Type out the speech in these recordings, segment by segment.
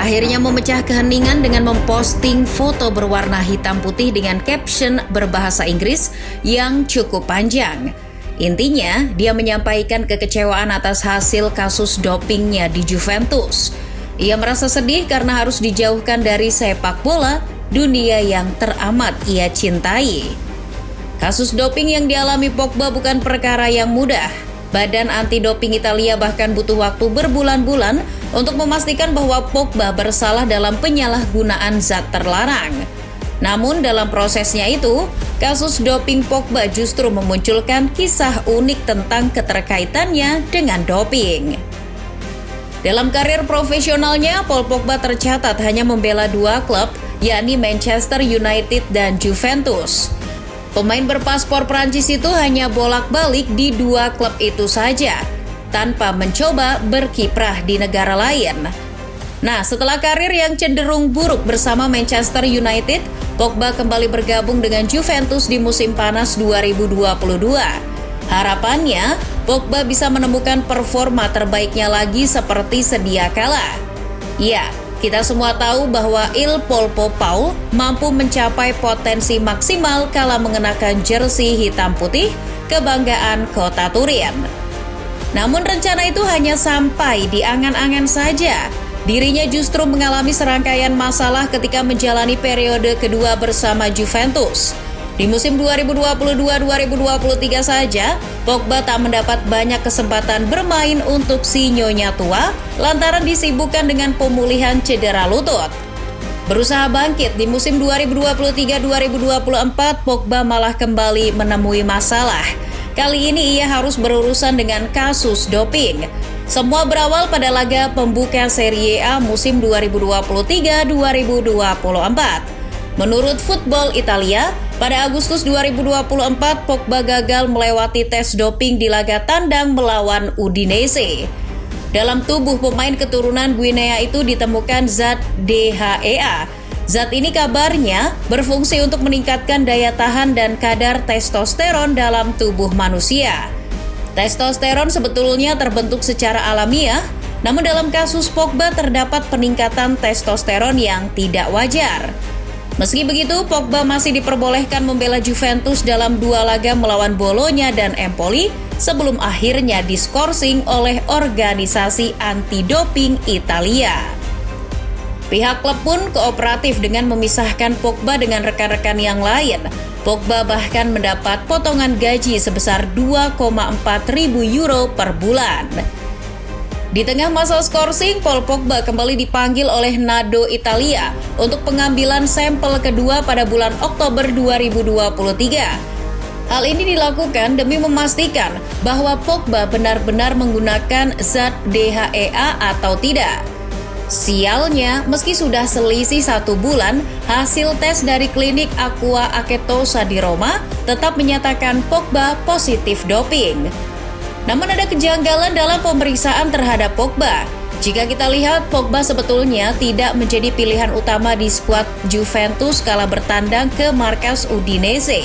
akhirnya memecah keheningan dengan memposting foto berwarna hitam putih dengan caption berbahasa Inggris yang cukup panjang. Intinya, dia menyampaikan kekecewaan atas hasil kasus dopingnya di Juventus. Ia merasa sedih karena harus dijauhkan dari sepak bola, dunia yang teramat ia cintai. Kasus doping yang dialami Pogba bukan perkara yang mudah. Badan anti-doping Italia bahkan butuh waktu berbulan-bulan untuk memastikan bahwa Pogba bersalah dalam penyalahgunaan zat terlarang. Namun dalam prosesnya itu, kasus doping Pogba justru memunculkan kisah unik tentang keterkaitannya dengan doping. Dalam karir profesionalnya, Paul Pogba tercatat hanya membela 2 klub, yakni Manchester United dan Juventus. Pemain berpaspor Prancis itu hanya bolak-balik di 2 klub itu saja, tanpa mencoba berkiprah di negara lain. Nah, setelah karir yang cenderung buruk bersama Manchester United, Pogba kembali bergabung dengan Juventus di musim panas 2022. Harapannya, Pogba bisa menemukan performa terbaiknya lagi seperti sedia kala. Ya, kita semua tahu bahwa Il Polpo Paul mampu mencapai potensi maksimal kala mengenakan jersey hitam putih kebanggaan kota Turin. Namun rencana itu hanya sampai di angan-angan saja. Dirinya justru mengalami serangkaian masalah ketika menjalani periode kedua bersama Juventus. Di musim 2022-2023 saja, Pogba tak mendapat banyak kesempatan bermain untuk si nyonya tua lantaran disibukkan dengan pemulihan cedera lutut. Berusaha bangkit di musim 2023-2024, Pogba malah kembali menemui masalah. Kali ini ia harus berurusan dengan kasus doping. Semua berawal pada laga pembuka Serie A musim 2023-2024. Menurut Football Italia, pada Agustus 2024, Pogba gagal melewati tes doping di laga tandang melawan Udinese. Dalam tubuh pemain keturunan Guinea itu ditemukan zat DHEA. Zat ini kabarnya berfungsi untuk meningkatkan daya tahan dan kadar testosteron dalam tubuh manusia. Testosteron sebetulnya terbentuk secara alamiah, namun dalam kasus Pogba terdapat peningkatan testosteron yang tidak wajar. Meski begitu, Pogba masih diperbolehkan membela Juventus dalam 2 laga melawan Bologna dan Empoli sebelum akhirnya diskorsing oleh organisasi anti-doping Italia. Pihak klub pun kooperatif dengan memisahkan Pogba dengan rekan-rekan yang lain. Pogba bahkan mendapat potongan gaji sebesar 2,4 ribu euro per bulan. Di tengah masa skorsing, Paul Pogba kembali dipanggil oleh Nado Italia untuk pengambilan sampel kedua pada bulan Oktober 2023. Hal ini dilakukan demi memastikan bahwa Pogba benar-benar menggunakan zat DHEA atau tidak. Sialnya, meski sudah selisih 1 bulan, hasil tes dari klinik Aqua Acetosa di Roma tetap menyatakan Pogba positif doping. Namun ada kejanggalan dalam pemeriksaan terhadap Pogba. Jika kita lihat, Pogba sebetulnya tidak menjadi pilihan utama di skuad Juventus kala bertandang ke markas Udinese.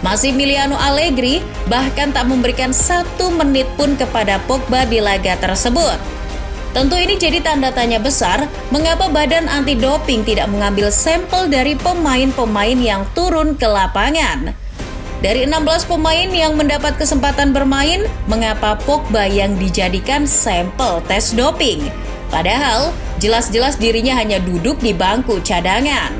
Massimiliano Allegri bahkan tak memberikan 1 menit pun kepada Pogba di laga tersebut. Tentu ini jadi tanda tanya besar, mengapa badan anti-doping tidak mengambil sampel dari pemain-pemain yang turun ke lapangan. Dari 16 pemain yang mendapat kesempatan bermain, mengapa Pogba yang dijadikan sampel tes doping? Padahal, jelas-jelas dirinya hanya duduk di bangku cadangan.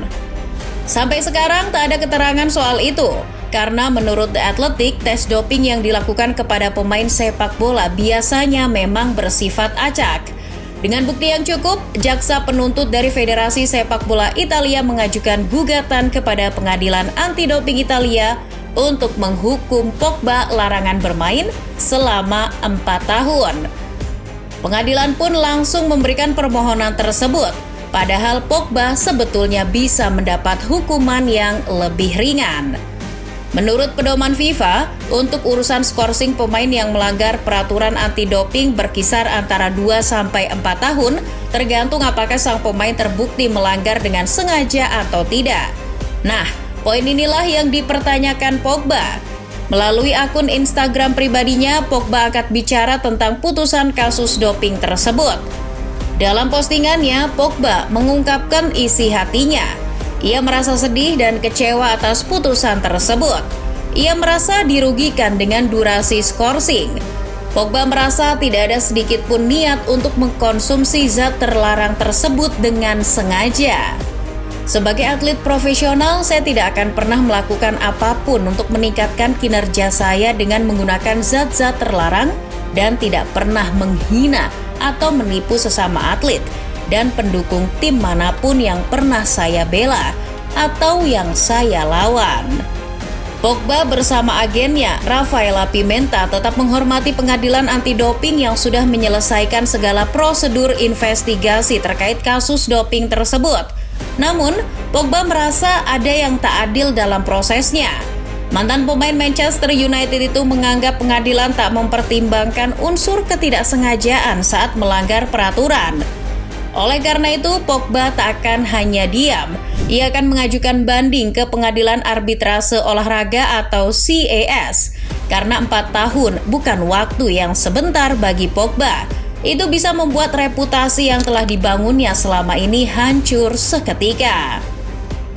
Sampai sekarang tak ada keterangan soal itu, karena menurut The Athletic, tes doping yang dilakukan kepada pemain sepak bola biasanya memang bersifat acak. Dengan bukti yang cukup, jaksa penuntut dari Federasi Sepak Bola Italia mengajukan gugatan kepada Pengadilan Anti-Doping Italia untuk menghukum Pogba larangan bermain selama 4 tahun. Pengadilan pun langsung memberikan permohonan tersebut, padahal Pogba sebetulnya bisa mendapat hukuman yang lebih ringan. Menurut pedoman FIFA, untuk urusan skorsing pemain yang melanggar peraturan anti-doping berkisar antara 2-4 tahun, tergantung apakah sang pemain terbukti melanggar dengan sengaja atau tidak. Nah, poin inilah yang dipertanyakan Pogba. Melalui akun Instagram pribadinya, Pogba angkat bicara tentang putusan kasus doping tersebut. Dalam postingannya, Pogba mengungkapkan isi hatinya. Ia merasa sedih dan kecewa atas putusan tersebut. Ia merasa dirugikan dengan durasi skorsing. Pogba merasa tidak ada sedikit pun niat untuk mengkonsumsi zat terlarang tersebut dengan sengaja. Sebagai atlet profesional, saya tidak akan pernah melakukan apapun untuk meningkatkan kinerja saya dengan menggunakan zat-zat terlarang dan tidak pernah menghina atau menipu sesama atlet dan pendukung tim manapun yang pernah saya bela atau yang saya lawan. Pogba bersama agennya, Rafaela Pimenta, tetap menghormati pengadilan anti-doping yang sudah menyelesaikan segala prosedur investigasi terkait kasus doping tersebut. Namun, Pogba merasa ada yang tak adil dalam prosesnya. Mantan pemain Manchester United itu menganggap pengadilan tak mempertimbangkan unsur ketidaksengajaan saat melanggar peraturan. Oleh karena itu, Pogba tak akan hanya diam. Ia akan mengajukan banding ke Pengadilan Arbitrase Olahraga atau CAS. Karena 4 tahun bukan waktu yang sebentar bagi Pogba. Itu bisa membuat reputasi yang telah dibangunnya selama ini hancur seketika.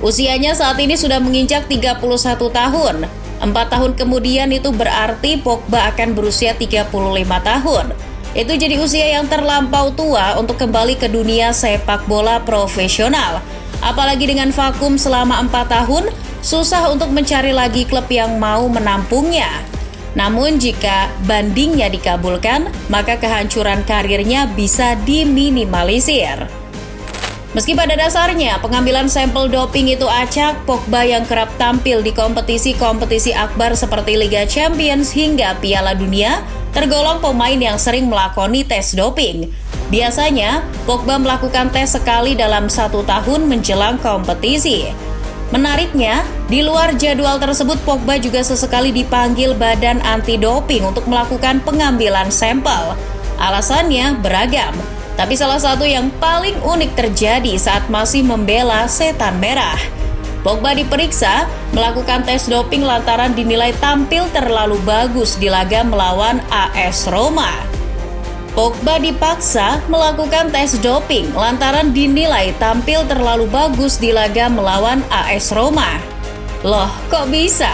Usianya saat ini sudah menginjak 31 tahun. 4 tahun kemudian itu berarti Pogba akan berusia 35 tahun. Itu jadi usia yang terlampau tua untuk kembali ke dunia sepak bola profesional. Apalagi dengan vakum selama 4 tahun, susah untuk mencari lagi klub yang mau menampungnya. Namun jika bandingnya dikabulkan, maka kehancuran karirnya bisa diminimalisir. Meski pada dasarnya pengambilan sampel doping itu acak, Pogba yang kerap tampil di kompetisi-kompetisi akbar seperti Liga Champions hingga Piala Dunia, tergolong pemain yang sering melakoni tes doping. Biasanya, Pogba melakukan tes sekali dalam 1 tahun menjelang kompetisi. Menariknya, di luar jadwal tersebut, Pogba juga sesekali dipanggil badan anti-doping untuk melakukan pengambilan sampel. Alasannya beragam, tapi salah satu yang paling unik terjadi saat masih membela Setan Merah. Pogba diperiksa melakukan tes doping lantaran dinilai tampil terlalu bagus di laga melawan AS Roma. Pogba dipaksa melakukan tes doping lantaran dinilai tampil terlalu bagus di laga melawan AS Roma. Loh, kok bisa?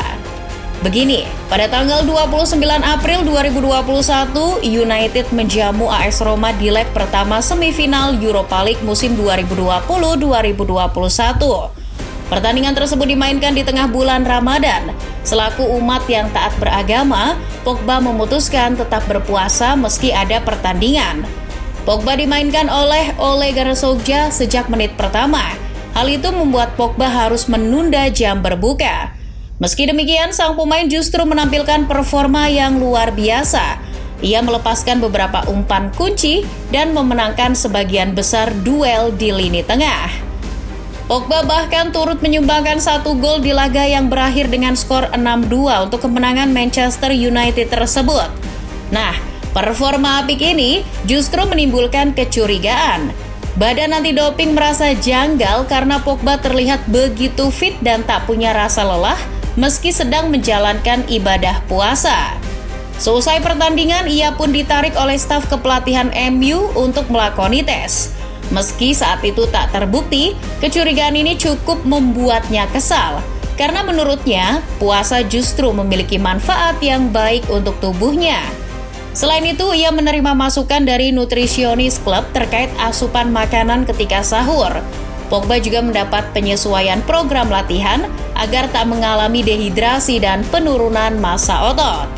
Begini, pada tanggal 29 April 2021, United menjamu AS Roma di leg pertama semifinal Europa League musim 2020-2021. Pertandingan tersebut dimainkan di tengah bulan Ramadan. Selaku umat yang taat beragama, Pogba memutuskan tetap berpuasa meski ada pertandingan. Pogba dimainkan oleh Ole Gunnar Solskjaer sejak menit pertama. Hal itu membuat Pogba harus menunda jam berbuka. Meski demikian, sang pemain justru menampilkan performa yang luar biasa. Ia melepaskan beberapa umpan kunci dan memenangkan sebagian besar duel di lini tengah. Pogba bahkan turut menyumbangkan 1 gol di laga yang berakhir dengan skor 6-2 untuk kemenangan Manchester United tersebut. Nah, performa apik ini justru menimbulkan kecurigaan. Badan anti-doping merasa janggal karena Pogba terlihat begitu fit dan tak punya rasa lelah meski sedang menjalankan ibadah puasa. Seusai pertandingan, ia pun ditarik oleh staf kepelatihan MU untuk melakoni tes. Meski saat itu tak terbukti, kecurigaan ini cukup membuatnya kesal. Karena menurutnya, puasa justru memiliki manfaat yang baik untuk tubuhnya. Selain itu, ia menerima masukan dari nutrisionis klub terkait asupan makanan ketika sahur. Pogba juga mendapat penyesuaian program latihan agar tak mengalami dehidrasi dan penurunan massa otot.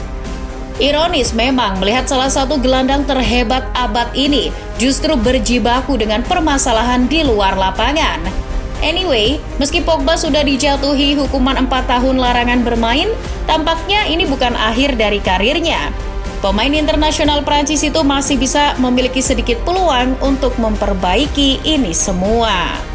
Ironis memang melihat salah satu gelandang terhebat abad ini justru berjibaku dengan permasalahan di luar lapangan. Anyway, meski Pogba sudah dijatuhi hukuman 4 tahun larangan bermain, tampaknya ini bukan akhir dari karirnya. Pemain internasional Prancis itu masih bisa memiliki sedikit peluang untuk memperbaiki ini semua.